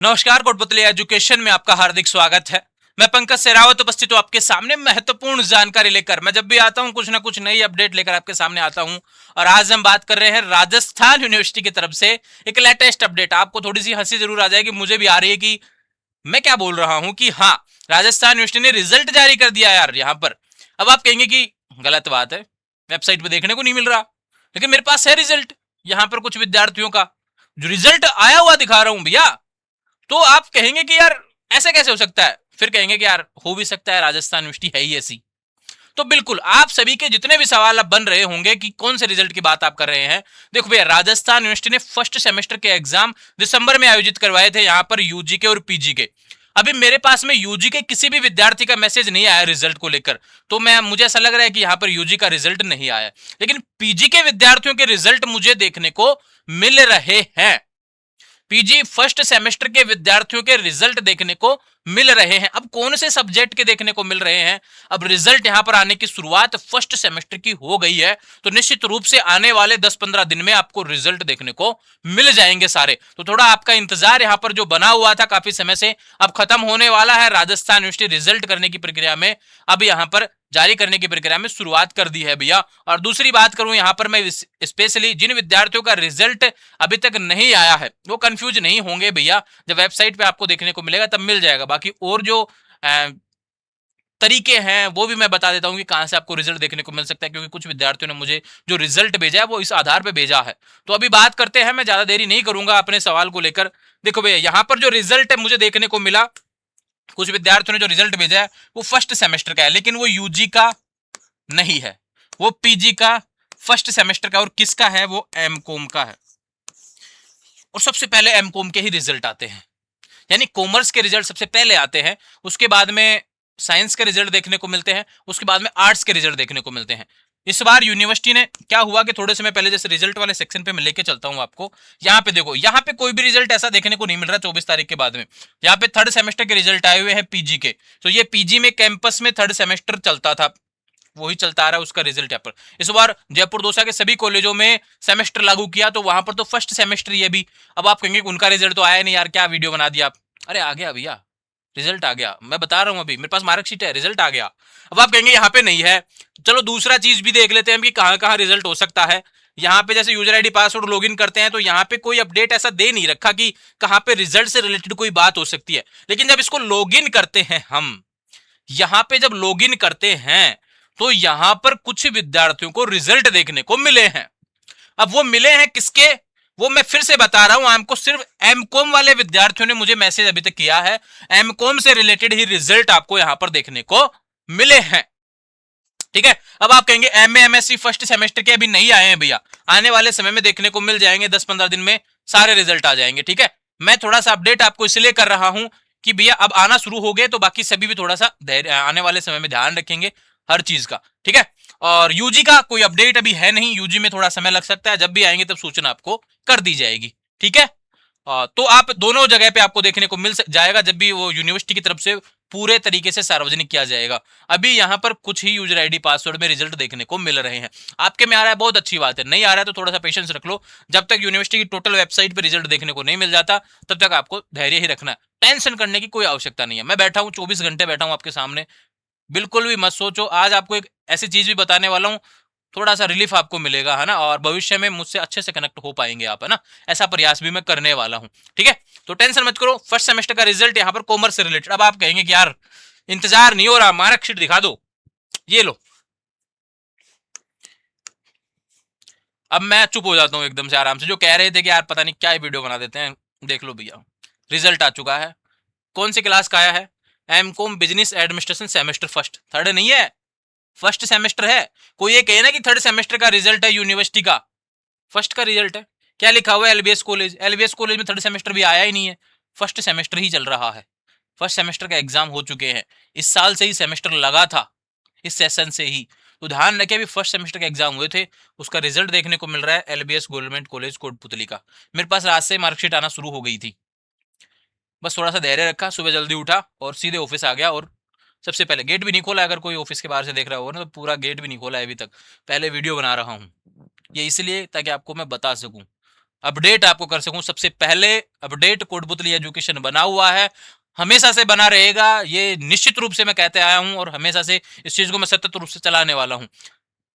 नमस्कार, कोटपुतली एजुकेशन में आपका हार्दिक स्वागत है। मैं पंकज सेरावत उपस्थित हूँ आपके सामने महत्वपूर्ण जानकारी लेकर। मैं जब भी आता हूँ कुछ ना कुछ नई अपडेट लेकर आपके सामने आता हूँ। और आज हम बात कर रहे हैं राजस्थान यूनिवर्सिटी की तरफ से एक लेटेस्ट अपडेट। आपको थोड़ी सी हंसी जरूर आ जाएगी, मुझे भी आ रही है कि मैं क्या बोल रहा हूँ कि हाँ, राजस्थान यूनिवर्सिटी ने रिजल्ट जारी कर दिया यार यहाँ पर। अब आप कहेंगे कि गलत बात है, वेबसाइट पे देखने को नहीं मिल रहा, लेकिन मेरे पास है रिजल्ट। यहाँ पर कुछ विद्यार्थियों का जो रिजल्ट आया हुआ दिखा रहा हूँ भैया। तो आप कहेंगे कि यार ऐसे कैसे हो सकता है, फिर कहेंगे कि यार हो भी सकता है, राजस्थान यूनिवर्सिटी है ही ऐसी। तो बिल्कुल आप सभी के जितने भी सवाल अब बन रहे होंगे कि कौन से रिजल्ट की बात आप कर रहे हैं, देखो भैया, राजस्थान यूनिवर्सिटी ने फर्स्ट सेमेस्टर के एग्जाम दिसंबर में आयोजित करवाए थे यहाँ पर यूजी के और पीजी के। अभी मेरे पास में यूजी के किसी भी विद्यार्थी का मैसेज नहीं आया रिजल्ट को लेकर, तो मुझे ऐसा लग रहा है कि यहाँ पर यूजी का रिजल्ट नहीं आया। लेकिन पीजी के विद्यार्थियों के रिजल्ट मुझे देखने को मिल रहे हैं। पीजी फर्स्ट सेमेस्टर के विद्यार्थियों के रिजल्ट देखने को मिल रहे हैं। अब कौन से सब्जेक्ट के देखने को मिल रहे हैं, अब रिजल्ट यहां पर आने की शुरुआत फर्स्ट सेमेस्टर की हो गई है, तो निश्चित रूप से आने वाले 10-15 दिन में आपको रिजल्ट देखने को मिल जाएंगे सारे। तो थोड़ा आपका इंतजार यहां पर जो बना हुआ था काफी समय से, अब खत्म होने वाला है। राजस्थान यूनिवर्सिटी रिजल्ट करने की प्रक्रिया में, अब यहां पर जारी करने की प्रक्रिया में शुरुआत कर दी है भैया। और दूसरी बात करूं यहां पर मैं स्पेशली जिन विद्यार्थियों का रिजल्ट अभी तक नहीं आया है वो कंफ्यूज नहीं होंगे भैया, जब वेबसाइट पे आपको देखने को मिलेगा तब मिल जाएगा। बाकी और जो तरीके हैं वो भी मैं बता देता हूँ कि कहां से आपको रिजल्ट देखने को मिल सकता है, क्योंकि कुछ विद्यार्थियों ने मुझे जो रिजल्ट भेजा है वो इस आधार पे भेजा है। तो अभी बात करते हैं, मैं ज्यादा देरी नहीं करूंगा अपने सवाल को लेकर। देखो भैया, यहाँ पर जो रिजल्ट है मुझे देखने को मिला, कुछ विद्यार्थियों ने जो रिजल्ट भेजा है वो फर्स्ट सेमेस्टर का है, लेकिन वो यूजी का नहीं है, वो पीजी का फर्स्ट सेमेस्टर का। और किसका है, वो एमकॉम का है। और सबसे पहले एमकॉम के ही रिजल्ट आते हैं, यानी कॉमर्स के रिजल्ट सबसे पहले आते हैं, उसके बाद में साइंस के रिजल्ट देखने को मिलते हैं, उसके बाद में आर्ट्स के रिजल्ट देखने को मिलते हैं। इस बार यूनिवर्सिटी ने क्या हुआ कि थोड़े समय पहले, जैसे रिजल्ट वाले सेक्शन पे मैं लेके चलता हूं आपको, यहाँ पे देखो, यहाँ पे कोई भी रिजल्ट ऐसा देखने को नहीं मिल रहा 24 तारीख के बाद में। यहाँ पे थर्ड सेमेस्टर के रिजल्ट आए हुए हैं पीजी के। तो ये पीजी में कैंपस में थर्ड सेमेस्टर चलता था, वही चलता आ रहा है, उसका रिजल्ट यहाँ पर। इस बार जयपुर दोसा के सभी कॉलेजों में सेमेस्टर लागू किया, तो वहां पर तो फर्स्ट सेमेस्टर ही है भी। अब आप कहेंगे उनका रिजल्ट तो आया नहीं यार, क्या वीडियो बना दिया आप। अरे आ गया भैया, रिजल्ट आ गया, मैं बता रहा हूं, अभी मेरे पास मार्कशीट है, रिजल्ट आ गया। अब आप कहेंगे यहाँ पे नहीं है, चलो दूसरा चीज भी देख लेते हैं कि कहाँ कहाँ रिजल्ट हो सकता है। यहाँ पे जैसे यूजर आईडी पासवर्ड लॉगिन करते हैं, तो यहाँ पे कोई अपडेट ऐसा दे नहीं रखा कि कहाँ पे रिजल्ट से रिलेटेड कोई बात हो सकती है। लेकिन जब इसको लॉगिन करते हैं हम, यहाँ पे जब लॉगिन करते हैं, तो यहाँ पर कुछ विद्यार्थियों को रिजल्ट देखने को मिले हैं। अब वो मिले हैं किसके, वो मैं फिर से बता रहा हूं आपको, सिर्फ एमकॉम वाले विद्यार्थियों ने मुझे मैसेज अभी तक किया है, एमकॉम से रिलेटेड ही रिजल्ट आपको यहां पर देखने को मिले हैं। ठीक है, अब आप कहेंगे एमए एमएससी फर्स्ट सेमेस्टर के अभी नहीं आए हैं भैया, आने वाले समय में देखने को मिल जाएंगे, 10-15 दिन में सारे रिजल्ट आ जाएंगे। ठीक है, मैं थोड़ा सा अपडेट आपको इसलिए कर रहा हूं कि भैया अब आना शुरू हो गए, तो बाकी सभी भी थोड़ा सा आने वाले समय में ध्यान रखेंगे हर चीज का। ठीक है, और यूजी का कोई अपडेट अभी है नहीं, यूजी में थोड़ा समय लग सकता है, जब भी आएंगे तब सूचना आपको कर दी जाएगी। ठीक है, तो आप दोनों जगह पे आपको देखने को मिल जाएगा जब भी वो यूनिवर्सिटी की तरफ से पूरे तरीके से सार्वजनिक किया जाएगा। अभी यहाँ पर कुछ ही यूजर आईडी पासवर्ड में रिजल्ट देखने को मिल रहे हैं। आपके में आ रहा है, बहुत अच्छी बात है, नहीं आ रहा है तो थोड़ा सा पेशेंस रख लो। जब तक यूनिवर्सिटी की टोटल वेबसाइट पर रिजल्ट देखने को नहीं मिल जाता, तब तक आपको धैर्य ही रखना है, टेंशन करने की कोई आवश्यकता नहीं है। मैं बैठा हूँ 24 घंटे बैठा हूँ आपके सामने, बिल्कुल भी मत सोचो। आज आपको एक ऐसी चीज भी बताने वाला हूँ, थोड़ा सा रिलीफ आपको मिलेगा, है ना, और भविष्य में मुझसे अच्छे से कनेक्ट हो पाएंगे आप, है ना, ऐसा प्रयास भी मैं करने वाला हूँ। ठीक है, तो टेंशन मत करो, फर्स्ट सेमेस्टर का रिजल्ट यहाँ पर कॉमर्स से रिलेटेड। अब आप कहेंगे कि यार इंतजार नहीं हो रहा, मार्कशीट दिखा दो, ये लो। अब मैं चुप हो जाता हूँ एकदम से, आराम से। जो कह रहे थे कि यार पता नहीं क्या वीडियो बना देते हैं, देख लो भैया, रिजल्ट आ चुका है। कौन सी क्लास का आया है, M com business administration semester first, third नहीं है, फर्स्ट सेमेस्टर है। कोई ये कहे ना कि थर्ड सेमेस्टर का रिजल्ट है यूनिवर्सिटी का, फर्स्ट का रिजल्ट है। क्या लिखा हुआ है, एलबीएस कॉलेज, एलबीएस कॉलेज में थर्ड सेमेस्टर भी आया ही नहीं है, फर्स्ट सेमेस्टर ही चल रहा है। फर्स्ट सेमेस्टर का एग्जाम हो चुके हैं, इस साल से ही सेमेस्टर लगा था, इस सेशन से ही। तो ध्यान रखिए, अभी फर्स्ट सेमेस्टर के एग्जाम हुए थे, उसका रिजल्ट देखने को मिल रहा है एलबीएस गवर्नमेंट कॉलेज कोटपुतली का। मेरे पास रात से मार्कशीट आना शुरू हो गई थी, बस थोड़ा सा धैर्य रखा, सुबह जल्दी उठा और सीधे ऑफिस आ गया। और सबसे पहले गेट भी नहीं खोला, अगर कोई ऑफिस के बाहर से देख रहा होगा ना, तो पूरा गेट भी नहीं खोला है अभी तक, पहले वीडियो बना रहा हूँ। ये इसलिए ताकि आपको मैं बता सकूं, अपडेट आपको कर सकूं। सबसे पहले अपडेट कोटपुतली एजुकेशन बना हुआ है, हमेशा से बना रहेगा, ये निश्चित रूप से मैं कहते आया हूं और हमेशा से इस चीज को मैं सतत रूप से चलाने वाला हूं।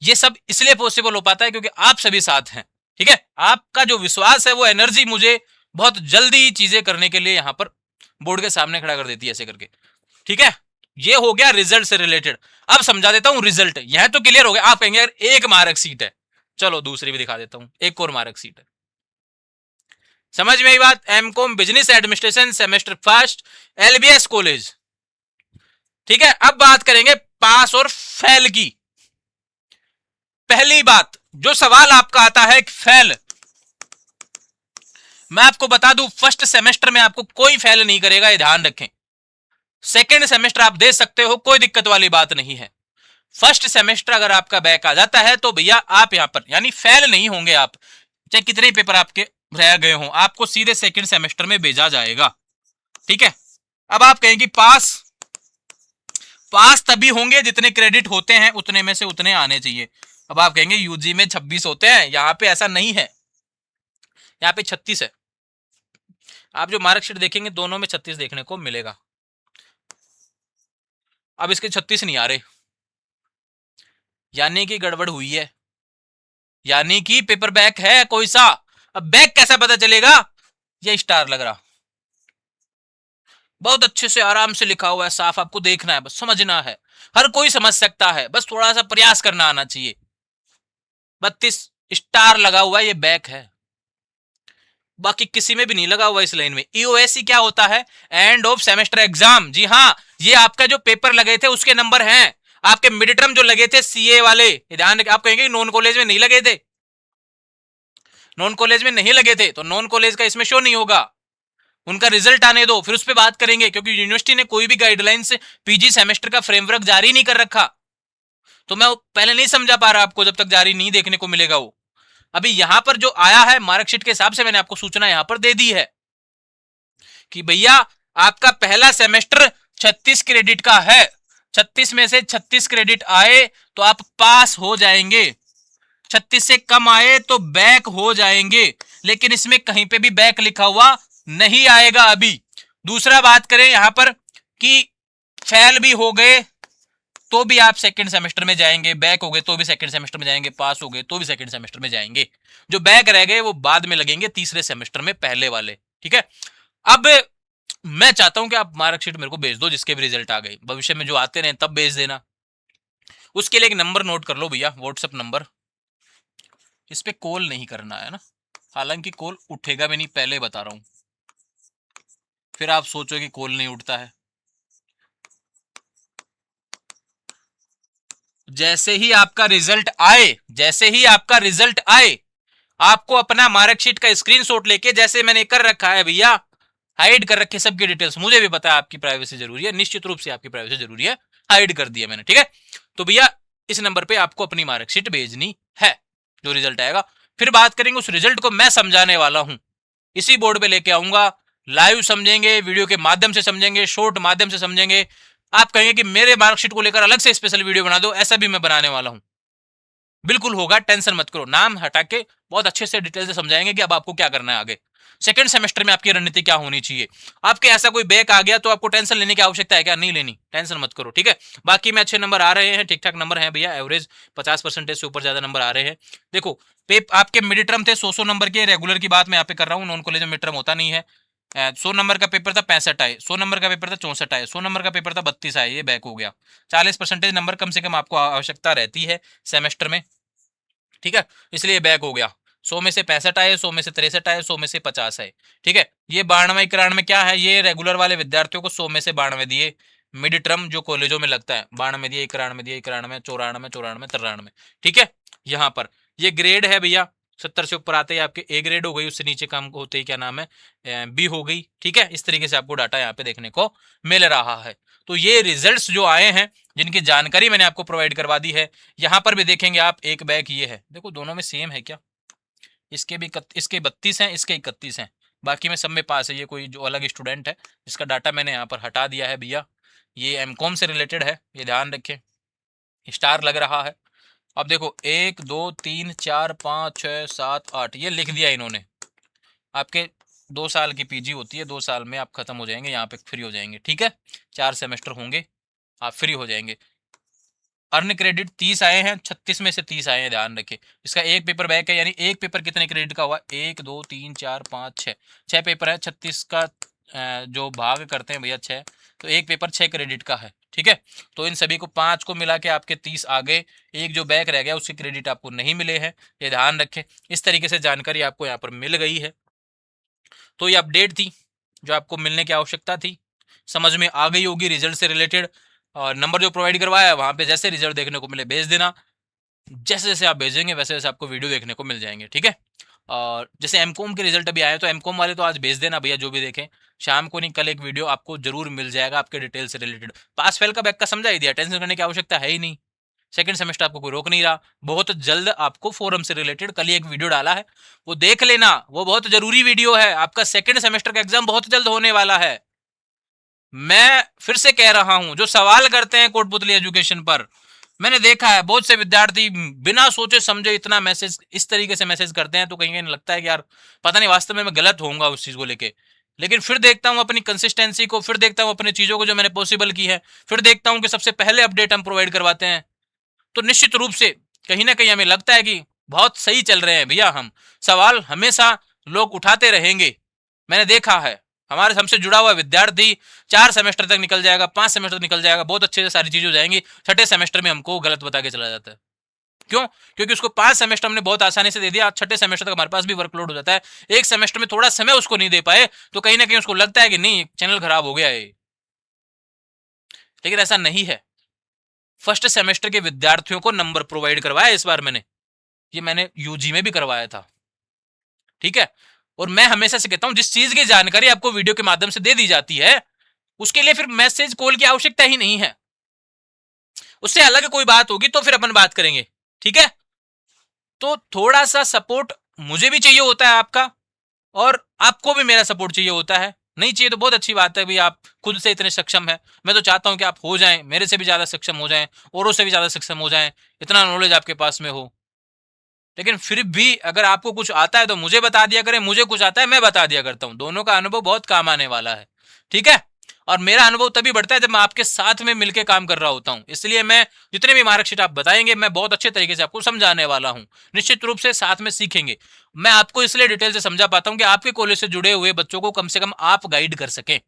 ये सब इसलिए पॉसिबल हो पाता है क्योंकि आप सभी साथ हैं, ठीक है। आपका जो विश्वास है वो एनर्जी मुझे बहुत जल्दी चीजें करने के लिए यहाँ पर बोर्ड के सामने खड़ा कर देती है, ऐसे करके, ठीक है। ये हो गया रिजल्ट से रिलेटेड। अब समझा देता हूं रिजल्ट, यह तो क्लियर हो गया। आप कहेंगे यार एक मार्क सीट है, चलो दूसरी भी दिखा देता हूं, एक और मार्क सीट है। समझ में आई बात? M com business administration semester first, LBS college, ठीक है। अब बात करेंगे पास और फेल की। पहली बात, जो सवाल आपका आता है फेल, मैं आपको बता दूं फर्स्ट सेमेस्टर में आपको कोई फेल नहीं करेगा, ये ध्यान रखें। सेकेंड सेमेस्टर आप दे सकते हो, कोई दिक्कत वाली बात नहीं है। फर्स्ट सेमेस्टर अगर आपका बैक आ जाता है तो भैया आप यहां पर यानी फेल नहीं होंगे आप, चाहे कितने पेपर आपके रह गए हो, आपको सीधे सेकेंड सेमेस्टर में भेजा जाएगा, ठीक है। अब आप कहेंगे पास, पास तभी होंगे जितने क्रेडिट होते हैं उतने में से उतने आने चाहिए। अब आप कहेंगे यूजी में 26 होते हैं, यहां पे ऐसा नहीं है, यहाँ पे 36 है। आप जो मार्कशीट देखेंगे दोनों में 36 देखने को मिलेगा। अब इसके 36 नहीं आ रहे, यानी कि गड़बड़ हुई है, यानी कि पेपर बैक है कोई सा। अब बैक कैसा पता चलेगा? ये स्टार लग रहा, बहुत अच्छे से आराम से लिखा हुआ है, साफ, आपको देखना है, बस समझना है। हर कोई समझ सकता है, बस थोड़ा सा प्रयास करना आना चाहिए। 32 स्टार लगा हुआ है, ये बैक है। बाकी किसी में भी नहीं लगा हुआ इस लाइन में। ईओएससी क्या होता है? End of semester exam. जी हाँ, ये आपका जो पेपर लगे थे उसके नंबर हैं। आपके मिड टर्म जो लगे थे सीए वाले, ध्यान रखिए। आप कहेंगे नॉन कॉलेज में नहीं लगे थे, नॉन कॉलेज में नहीं लगे थे तो नॉन कॉलेज का इसमें शो नहीं होगा, उनका रिजल्ट आने दो फिर उस पर बात करेंगे, क्योंकि यूनिवर्सिटी ने कोई भी गाइडलाइंस पीजी सेमेस्टर का फ्रेमवर्क जारी नहीं कर रखा, तो मैं पहले नहीं समझा पा रहा आपको, जब तक जारी नहीं देखने को मिलेगा वो। अभी यहां पर जो आया है मार्कशीट के हिसाब से मैंने आपको सूचना यहां पर दे दी है कि भैया आपका पहला सेमेस्टर 36 क्रेडिट का है, 36 में से 36 क्रेडिट आए तो आप पास हो जाएंगे, 36 से कम आए तो बैक हो जाएंगे, लेकिन इसमें कहीं पे भी बैक लिखा हुआ नहीं आएगा अभी। दूसरा बात करें यहां पर कि फेल भी हो गए तो भी आप सेकंड सेमेस्टर में जाएंगे, बैक हो गए तो भी सेकंड सेमेस्टर में जाएंगे, पास हो गए तो भी सेकंड सेमेस्टर में जाएंगे। जो बैक रह गए वो बाद में लगेंगे तीसरे सेमेस्टर में, पहले वाले, ठीक है। अब मैं चाहता हूं कि आप मार्कशीट मेरे को भेज दो जिसके भी रिजल्ट आ गए, भविष्य में जो आते रहे तब भेज देना। उसके लिए एक नंबर नोट कर लो भैया, व्हाट्सएप नंबर, इस पे कॉल नहीं करना है ना, हालांकि कॉल उठेगा भी नहीं, पहले बता रहा हूं, फिर आप सोचो कि कॉल नहीं उठता है। जैसे ही आपका रिजल्ट आए, जैसे ही आपका रिजल्ट आए, आपको अपना मार्कशीट का स्क्रीनशॉट लेके, जैसे मैंने कर रखा है भैया, हाइड कर रखे सबकी डिटेल्स, मुझे भी पता है आपकी प्राइवेसी जरूरी है, निश्चित रूप से आपकी प्राइवेसी जरूरी है, हाइड कर दिया मैंने, ठीक है। तो भैया इस नंबर पे आपको अपनी मार्कशीट भेजनी है, जो रिजल्ट आएगा। फिर बात करेंगे उस रिजल्ट को मैं समझाने वाला हूं, इसी बोर्ड पे लेके आऊंगा, लाइव समझेंगे, वीडियो के माध्यम से समझेंगे, शॉर्ट माध्यम से समझेंगे। आप कहेंगे कि मेरे मार्कशीट को लेकर अलग से स्पेशल वीडियो बना दो, ऐसा भी मैं बनाने वाला हूं, बिल्कुल होगा, टेंशन मत करो। नाम हटा के बहुत अच्छे से डिटेल से समझाएंगे कि अब आपको क्या करना है आगे, सेकंड सेमेस्टर में आपकी रणनीति क्या होनी चाहिए। आपके ऐसा कोई बैक आ गया तो आपको टेंशन लेने की आवश्यकता है क्या? नहीं लेनी, टेंशन मत करो, ठीक है। बाकी में अच्छे नंबर आ रहे हैं, ठीक ठाक नंबर है भैया, एवरेज 50% से ऊपर ज्यादा नंबर आ रहे हैं। देखो आपके मिड टर्म थे 100 नंबर के, रेगुलर की बात मैं यहाँ पे कर रहा हूँ, नॉन कॉलेज में मिड टर्म होता नहीं है। 100 नंबर का पेपर था 65 आए, 100 नंबर का पेपर था 64 आए, 100 नंबर का पेपर था 32 आए, ये बैक हो गया। 40% नंबर कम से कम आपको आवश्यकता रहती है सेमेस्टर में, ठीक है, इसलिए बैक हो गया। 100 में से 65 आए, 100 में से 63 आए, 100 में से 50 आए, ठीक है। ये 92 91 क्या है, ये रेगुलर वाले विद्यार्थियों को 100 में से 92 दिए, मिड टर्म जो कॉलेजों में लगता है 92 दिए, 91 दिए, 91, 94, 94, 93, ठीक है। यहाँ पर ये ग्रेड है भैया, 70 से ऊपर आते ही आपके ए ग्रेड हो गई, उससे नीचे कम होते ही क्या नाम है बी हो गई, ठीक है। इस तरीके से आपको डाटा यहाँ पे देखने को मिल रहा है। तो ये रिजल्ट्स जो आए हैं जिनकी जानकारी मैंने आपको प्रोवाइड करवा दी है, यहां पर भी देखेंगे आप, एक बैक ये है, देखो दोनों में सेम है क्या, इसके भी इसके 32 हैं, इसके 31 हैं, बाकी में सब में पास है। ये कोई जो अलग स्टूडेंट है जिसका डाटा मैंने यहाँ पर हटा दिया है भैया, ये एमकॉम से रिलेटेड है, ये ध्यान रखें, स्टार लग रहा है। अब देखो 1 2 3 4 5 6 7 8 ये लिख दिया इन्होंने, आपके 2 साल की पीजी होती है, 2 साल में आप खत्म हो जाएंगे, यहाँ पे फ्री हो जाएंगे। ठीक है, 4 सेमेस्टर होंगे, आप फ्री हो जाएंगे। अर्न क्रेडिट 30 आए हैं, 36 में से 30 आए हैं, ध्यान रखें। इसका एक पेपर बैक है, यानी एक पेपर कितने क्रेडिट का हुआ, 1 2 3 4 5 6, 6 पेपर है। 36 का जो भाग करते हैं भैया 6, तो एक पेपर 6 क्रेडिट का है। ठीक है, तो इन सभी को 5 को मिला के आपके 30 आ गए। एक जो बैक रह गया उसके क्रेडिट आपको नहीं मिले हैं, ये ध्यान रखें। इस तरीके से जानकारी आपको यहाँ पर मिल गई है। तो ये अपडेट थी जो आपको मिलने की आवश्यकता थी, समझ में आ गई होगी रिजल्ट से रिलेटेड। और नंबर जो प्रोवाइड करवाया है वहाँ पे जैसे रिजल्ट देखने को मिले भेज देना, जैसे जैसे आप भेजेंगे वैसे वैसे आपको वीडियो देखने को मिल जाएंगे। ठीक है, और जैसे एमकॉम के रिजल्ट अभी आए तो एमकॉम वाले तो आज भेज देना भैया, जो भी देखें शाम को नहीं कल एक वीडियो आपको जरूर मिल जाएगा आपके डिटेल से रिलेटेड। पास फेल का बैक का समझा ही दिया, टेंशन करने की आवश्यकता है ही नहीं। सेकंड सेमेस्टर आपको कोई रोक नहीं रहा। बहुत जल्द आपको फोरम से रिलेटेड कल ही एक वीडियो डाला है, वो देख लेना, वो बहुत जरूरी वीडियो है। आपका सेकंड सेमेस्टर का एग्जाम बहुत जल्द होने वाला है। मैं फिर से कह रहा हूं, जो सवाल करते हैं कोटपुतली एजुकेशन पर, मैंने देखा है बहुत से विद्यार्थी बिना सोचे समझे इतना मैसेज इस तरीके से मैसेज करते हैं, तो कहीं कहीं लगता है कि यार पता नहीं वास्तव में मैं गलत होऊंगा उस चीज को लेके। लेकिन फिर देखता हूं अपनी कंसिस्टेंसी को, फिर देखता हूं अपनी चीजों को जो मैंने पॉसिबल की है, फिर देखता हूं कि सबसे पहले अपडेट हम प्रोवाइड करवाते हैं, तो निश्चित रूप से कहीं ना कहीं हमें लगता है कि बहुत सही चल रहे हैं भैया हम। सवाल हमेशा लोग उठाते रहेंगे, मैंने देखा है। हमारे हमसे जुड़ा हुआ विद्यार्थी 4 सेमेस्टर तक निकल जाएगा, 5 सेमेस्टर निकल जाएगा, बहुत अच्छे से सारी चीजें हो जाएंगी, छठे सेमेस्टर में हमको गलत बता के चला जाता है। क्यों? क्योंकि उसको 5 सेमेस्टर हमने बहुत आसानी से दे दिया, छठे सेमेस्टर तक हमारे पास भी वर्कलोड हो जाता है। एक सेमेस्टर में थोड़ा समय उसको नहीं दे पाए तो कहीं ना कहीं उसको लगता है कि नहीं चैनल खराब हो गया है, लेकिन ऐसा नहीं है। फर्स्ट सेमेस्टर के विद्यार्थियों को नंबर प्रोवाइड करवाया इस बार मैंने, ये मैंने यूजी में भी करवाया था। ठीक है, और मैं हमेशा से कहता हूं जिस चीज की जानकारी आपको वीडियो के माध्यम से दे दी जाती है उसके लिए फिर मैसेज कॉल की आवश्यकता ही नहीं है। उससे अलग कोई बात होगी तो फिर अपन बात करेंगे। ठीक है, तो थोड़ा सा सपोर्ट मुझे भी चाहिए होता है आपका, और आपको भी मेरा सपोर्ट चाहिए होता है। नहीं चाहिए तो बहुत अच्छी बात है भी, आप खुद से इतने सक्षम है। मैं तो चाहता हूं कि आप हो जाएं, मेरे से भी ज्यादा सक्षम हो जाएं, औरों से भी ज्यादा सक्षम हो जाएं, इतना नॉलेज आपके पास में हो। लेकिन फिर भी अगर आपको कुछ आता है तो मुझे बता दिया करें, मुझे कुछ आता है मैं बता दिया करता हूं, दोनों का अनुभव बहुत काम आने वाला है। ठीक है, और मेरा अनुभव तभी बढ़ता है जब मैं आपके साथ में मिलकर काम कर रहा होता हूं। इसलिए मैं जितने भी मार्कशीट आप बताएंगे मैं बहुत अच्छे तरीके से आपको समझाने वाला हूं, निश्चित रूप से साथ में सीखेंगे। मैं आपको इसलिए डिटेल से समझा पाता हूं कि आपके कॉलेज से जुड़े हुए बच्चों को कम से कम आप गाइड कर सकें।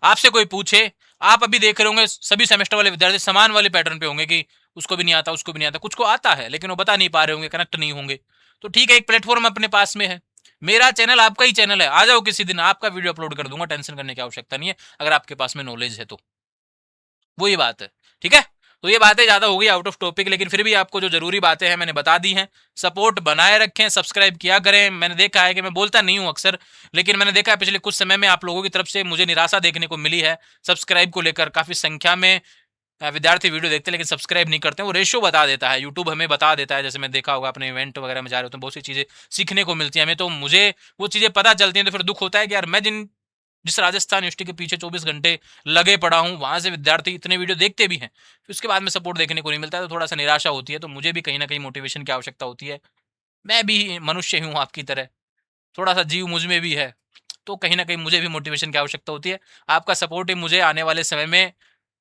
आपसे कोई पूछे, आप अभी देख रहे होंगे सभी सेमेस्टर वाले विद्यार्थी समान वाले पैटर्न पे होंगे कि उसको भी नहीं आता, उसको भी नहीं आता, कुछ को आता है लेकिन वो बता नहीं पा रहे होंगे, कनेक्ट नहीं होंगे। तो ठीक है, एक प्लेटफॉर्म अपने पास में है, मेरा चैनल आपका ही चैनल है, आ जाओ किसी दिन, आपका वीडियो अपलोड कर दूंगा, टेंशन करने की आवश्यकता नहीं है अगर आपके पास में नॉलेज है तो। वही बात है। ठीक है, तो ये बातें ज्यादा हो गई आउट ऑफ टॉपिक, लेकिन फिर भी आपको जो जरूरी बातें हैं मैंने बता दी हैं। सपोर्ट बनाए रखें, सब्सक्राइब किया करें। मैंने देखा है कि मैं बोलता नहीं हूं अक्सर, लेकिन मैंने देखा है पिछले कुछ समय में आप लोगों की तरफ से मुझे निराशा देखने को मिली है सब्सक्राइब को लेकर। काफी संख्या में विद्यार्थी वीडियो देखते हैं लेकिन सब्सक्राइब नहीं करते हैं, वो रेशियो बता देता है, यूट्यूब हमें बता देता है। जैसे मैं देखा होगा अपने इवेंट वगैरह में जा रहे होते हैं, बहुत सी चीजें सीखने को मिलती है हमें, तो मुझे वो चीजें पता चलती हैं, तो फिर दुख होता है कि यार मैं जिस राजस्थान यूनिवर्सिटी के पीछे 24 घंटे लगे पड़ा हूँ, वहां से विद्यार्थी इतने वीडियो देखते भी हैं, फिर उसके बाद में सपोर्ट देखने को नहीं मिलता है, तो थोड़ा सा निराशा होती है। तो मुझे भी कहीं ना कहीं मोटिवेशन की आवश्यकता होती है। मैं भी मनुष्य हूँ आपकी तरह, थोड़ा सा जीव मुझ में भी है, तो कहीं ना कहीं मुझे भी मोटिवेशन की आवश्यकता होती है। आपका सपोर्ट ही मुझे आने वाले समय में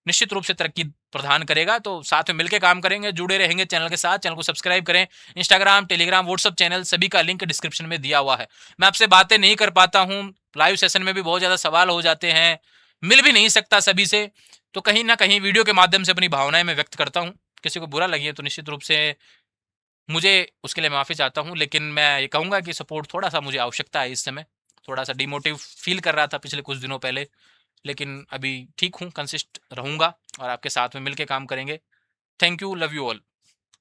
निश्चित रूप से तरक्की प्रदान करेगा। तो साथ में मिलकर काम करेंगे, जुड़े रहेंगे चैनल के साथ। चैनल को सब्सक्राइब करें। इंस्टाग्राम, टेलीग्राम, व्हाट्सअप चैनल सभी का लिंक डिस्क्रिप्शन में दिया हुआ है। मैं आपसे बातें नहीं कर पाता हूँ, लाइव सेशन में भी बहुत ज़्यादा सवाल हो जाते हैं, मिल भी नहीं सकता सभी से, तो कहीं ना कहीं वीडियो के माध्यम से अपनी भावनाएं मैं व्यक्त करता हूँ। किसी को बुरा लगी है तो निश्चित रूप से मुझे उसके लिए माफ़ी चाहता हूँ, लेकिन मैं ये कहूँगा कि सपोर्ट थोड़ा सा मुझे आवश्यकता है इस समय। थोड़ा सा डिमोटिव फील कर रहा था पिछले कुछ दिनों पहले, लेकिन अभी ठीक हूँ, कंसिस्ट रहूँगा और आपके साथ में मिलके काम करेंगे। Thank you, love you all.